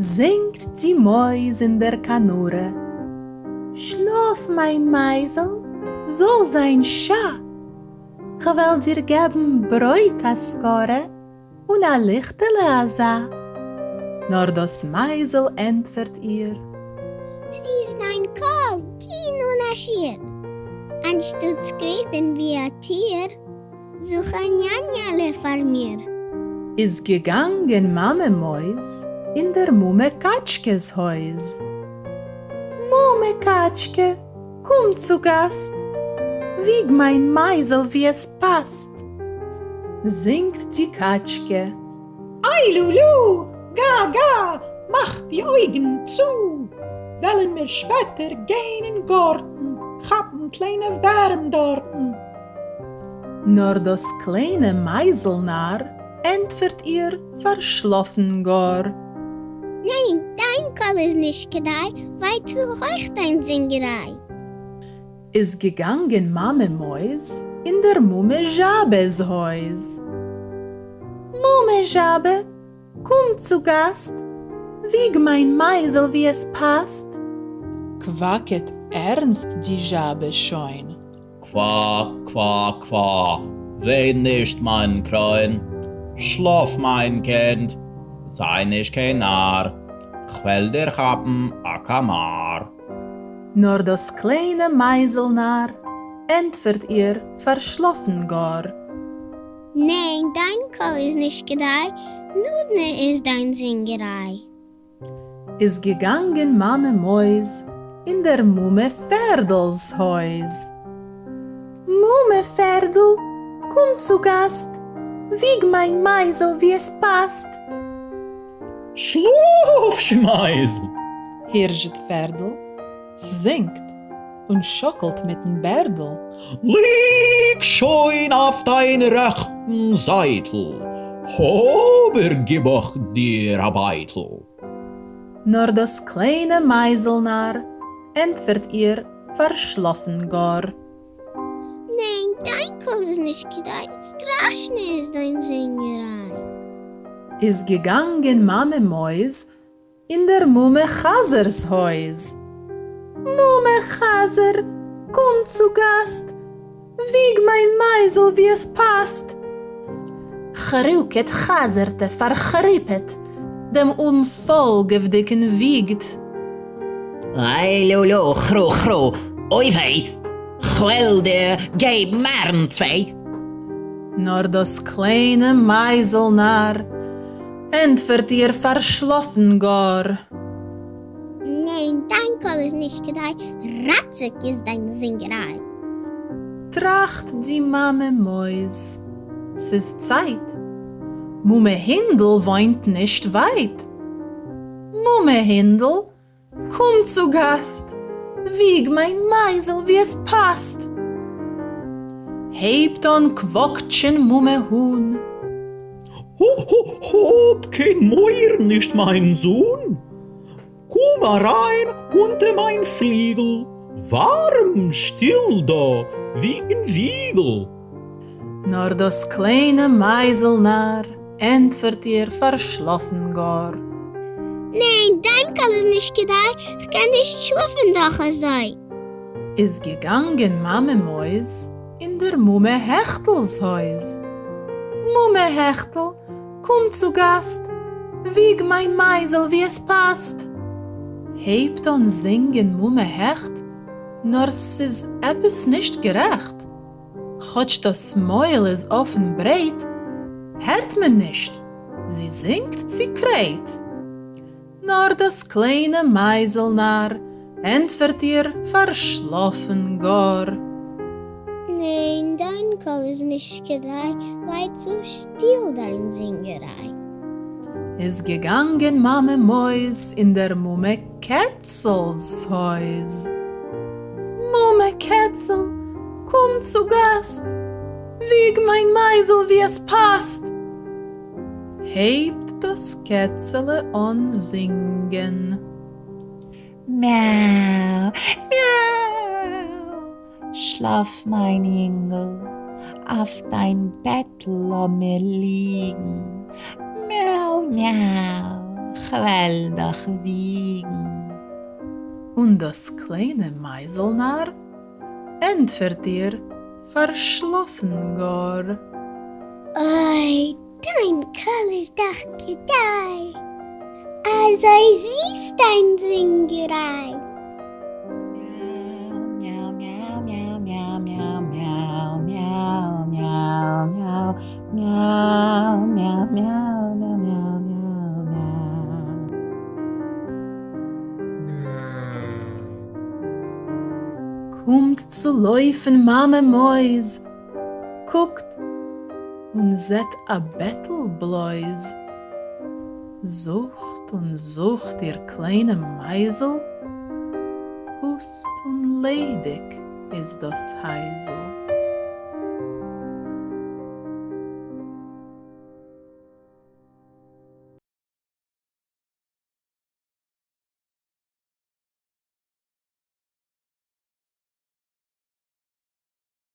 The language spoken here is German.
singt die Mäus in der Kanure. Schlaf, mein Meisel, soll sein Scha. Ich will dir geben Bräut a Skore und a Lichtele a Sa. Nur das Meisel entfert ihr: Sie ist ein Kohl, die nun a Schier. Anstatt skripen wie a Tier, such ein Janjale vor mir. Ist gegangen Mame Mäus in der Mumme Katschkes Häus. Mumme Katschke, komm zu Gast, wieg mein Meisel, wie es passt. Singt die Katschke: Ei Lulu, ga ga, mach die Augen zu. Wollen wir später gehen in Garten, haben kleine Wärm dorten. Nur das kleine Meiselnarr entfert ihr verschlafen gar. Nein, dein Kohl ist nicht gedei, weil zu hoch dein Singerei. Ist gegangen Mame Mäus in der Mumme Jabes Häus. Mumme Jabe, komm zu Gast, wieg mein Meisel, wie es passt. Quacket ernst die Jabe scheun. Qua, qua, qua, wein nicht mein Kreun. Schlaf, mein Kind, sei nicht kein Narr. Ich will dir haben a Kamar. Nur das kleine Meiselnarr entfert ihr verschlafen gar. Nein, dein Kohl ist nicht gedei, nur ist dein Singerei. Ist gegangen Mame Mäus in der Mumme Ferdels Häus. Mumme Ferdel, komm zu Gast, wieg mein Meisel, wie es passt. Schlaf, Schmeisel! Hirscht Ferdel, singt und schockelt mit dem Bärdel. Lieg schön auf dein rechten Seitel, Hober gib auch dir a Beitel. Nur das kleine Meiselnarr entfert ihr verschlafen gar. Nein, dein Kohl ist nicht gedei, Straschne ist dein Singerei. Ist gegangen Mame Mäus in der Mumme Chasers Häus. Mumme Chaser, komm zu Gast, wieg mein Meisel, wie es passt. Chruket chaserte verchrippet, dem Unvollgewdicken wiegt. Ei Lulu, chru chru, oi wei, ich will dir geben Mern zwei. Nur das kleine Meiselnarr entfert ihr verschlafen gar. Nein, dein Kohl ist nicht gedei, Ratzig ist dein Singerei. Tracht die Mame Mäus, es ist Zeit. Mumme Hindel wohnt nicht weit. Mumme Hindel, komm zu Gast, wieg mein Meisel, wie es passt. Hebt on Quockchen Mumme Huhn. Hob kein Mäuer, nicht mein Sohn. Komm rein unter mein Fliegel, warm, still da, wie ein Wiegel. Nur das kleine Meiselnarr entfert ihr verschlafen gar. Nein, dein Kohl ist nicht gedei, ich kann nicht schlafen, doch er sei. Ist gegangen Mame Mäus in der Mumme Hechtels Häus. Mumme Hechtel, komm zu Gast, wieg mein Meisel, wie es passt. Hebt und singen Mumme Hecht, nur s is etwas nicht gerecht. Chotsch das Mäul is offen breit, hört man nicht, sie singt, sie kräht. Nur das kleine Meiselnarr entfert ihr verschlafen gar. Nein, dein Kohl ist nicht gedei, weil zu still dein Singerei. Ist gegangen Mame Mäus in der Mumme Kätzels Häus. Mumme Kätzel, komm zu Gast, wieg mein Meisel, wie es passt. Hebt das Kätzele an singen. Miau, miau, schlaf mein Engel, auf dein Bett lass mir liegen. Miau, miau, ich will doch wiegen. Und das kleine Meiselnarr entfert ihr verschlafen gar. Oi, dein Kerl ist doch gedei. Also siehst dein Singerei. Miau, miau, miau, miau, miau, miau, miau, miau, miau, miau, miau, miau, miau, miau, miau, miau. Kommt zu laufen Mame Mäus, guckt und seht a Bettelbläus. Sucht und sucht ihr kleine Meisel, Pust und ledig ist das Heisel.